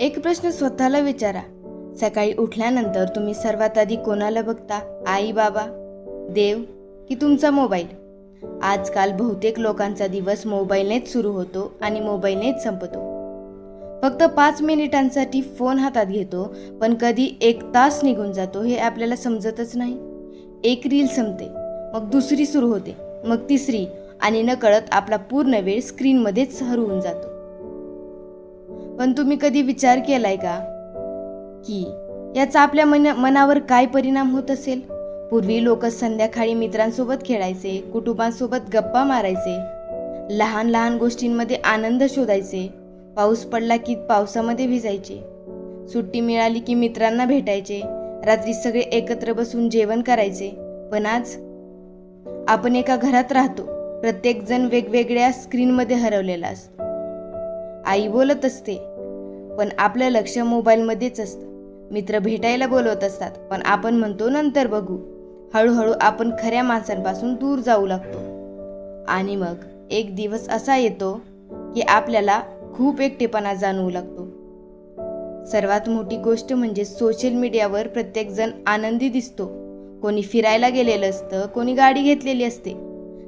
एक प्रश्न स्वतःला विचारा. सकाळी उठल्यानंतर तुम्ही सर्वात आधी कोणाला बघता? आई, बाबा, देव की तुमचा मोबाईल? आजकाल बहुतेक लोकांचा दिवस मोबाईलनेच सुरू होतो आणि मोबाईलनेच संपतो. फक्त 5 मिनिटांसाठी फोन हातात घेतो, पण कधी 1 तास निघून जातो हे आपल्याला समजतच नाही. एक रील संपते, मग दुसरी सुरू होते, मग तिसरी, आणि नकळत आपला पूर्ण वेळ स्क्रीनमध्येच हरवून जातो. पण तुम्ही कधी विचार केलाय का की याचा आपल्या मनावर काय परिणाम होत असेल? पूर्वी लोक संध्याकाळी मित्रांसोबत खेळायचे, कुटुंबांसोबत गप्पा मारायचे, लहान लहान गोष्टींमध्ये आनंद शोधायचे. पाऊस पडला की पावसामध्ये भिजायचे, सुट्टी मिळाली की मित्रांना भेटायचे, रात्री सगळे एकत्र बसून जेवण करायचे. पण आज आपण एका घरात राहतो, प्रत्येक जण वेगवेगळ्या स्क्रीनमध्ये हरवलेला असतो. आई बोलत असते पण आपलं लक्ष मोबाईलमध्येच असतं. मित्र भेटायला बोलवत असतात पण आपण म्हणतो नंतर बघू. हळूहळू आपण खऱ्या माणसांपासून दूर जाऊ लागतो. आणि मग एक दिवस असा येतो की आपल्याला खूप एकटेपणा जाणवू लागतो. सर्वात मोठी गोष्ट म्हणजे सोशल मीडियावर प्रत्येकजण आनंदी दिसतो. कोणी फिरायला गेलेलं असतं, कोणी गाडी घेतलेली असते,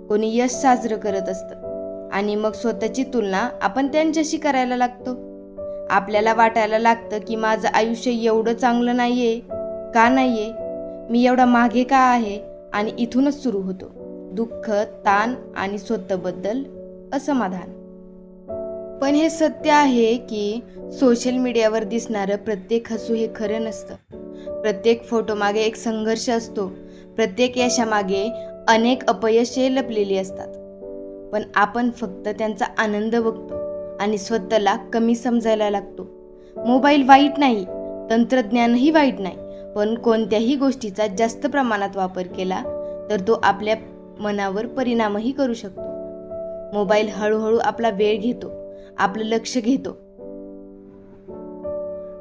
कोणी यश साजरं करत असतं, आणि मग स्वतःची तुलना आपण त्यांच्याशी करायला लागतो. आपल्याला वाटायला लागतं की माझं आयुष्य एवढं चांगलं नाहीये, का नाहीये, मी एवढा मागे का आहे, आणि इथूनच सुरू होतो दुःख, ताण आणि स्वतःबद्दल असमाधान. पण हे सत्य आहे की सोशल मीडियावर दिसणारं प्रत्येक हसू हे खरं नसतं. प्रत्येक फोटोमागे एक संघर्ष असतो, प्रत्येक यशामागे अनेक अपयशे लपलेली असतात. पण आपण फक्त त्यांचा आनंद बघतो आणि स्वतःला कमी समजायला लागतो. मोबाईल वाईट नाही, तंत्रज्ञानही वाईट नाही, पण कोणत्याही गोष्टीचा जास्त प्रमाणात वापर केला तर तो आपल्या मनावर परिणामही करू शकतो. मोबाईल हळूहळू आपला वेळ घेतो, आपलं लक्ष घेतो,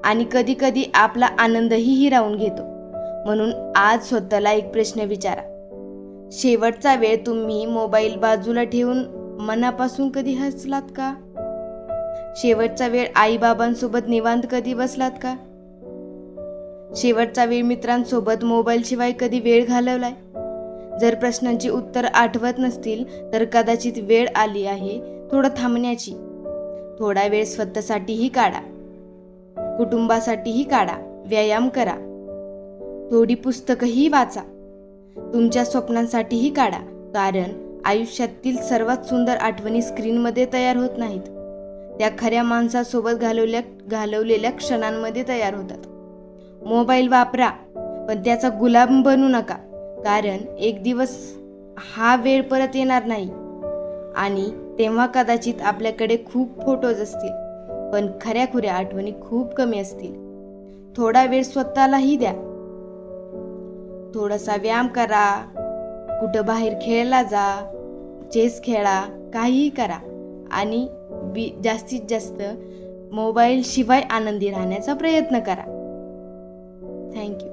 आणि कधी कधी आपला आनंदही हिरावून घेतो. म्हणून आज स्वतःला एक प्रश्न विचारा. शेवटचा वेळ तुम्ही मोबाईल बाजूला ठेवून मनापासून कधी हसलात का? शेवटचा वेळ आई-बाबांसोबत निवांत कधी बसलात का? शेवटचा वेळ मित्रांसोबत मोबाईल शिवाय कधी वेळ घालवलाय? जर प्रश्नांची उत्तर आठवत नसतील तर कदाचित वेळ आली आहे थोडं थांबण्याची. थोडा वेळ स्वतःसाठीही काढा, कुटुंबासाठीही काढा, व्यायाम करा, थोडी पुस्तकंही वाचा, तुमच्या स्वप्नांसाठीही काढा. कारण आयुष्यातील सर्वात सुंदर आठवणी स्क्रीनमध्ये तयार होत नाहीत, त्या खऱ्या माणसासोबत घालवलेल्या क्षणांमध्ये तयार होतात. मोबाईल वापरा पण त्याचा गुलाम बनू नका, कारण एक दिवस हा वेळ परत येणार नाही, आणि तेव्हा कदाचित आपल्याकडे खूप फोटोज असतील पण खऱ्या आठवणी खूप कमी असतील. थोडा वेळ स्वतःलाही द्या, थोडासा व्यायाम करा, कुठं बाहेर खेळायला जा, चेस खेळा, काहीही करा, आणि जास्तीत जास्त मोबाईल शिवाय आनंदी राहण्याचा प्रयत्न करा. थँक्यू.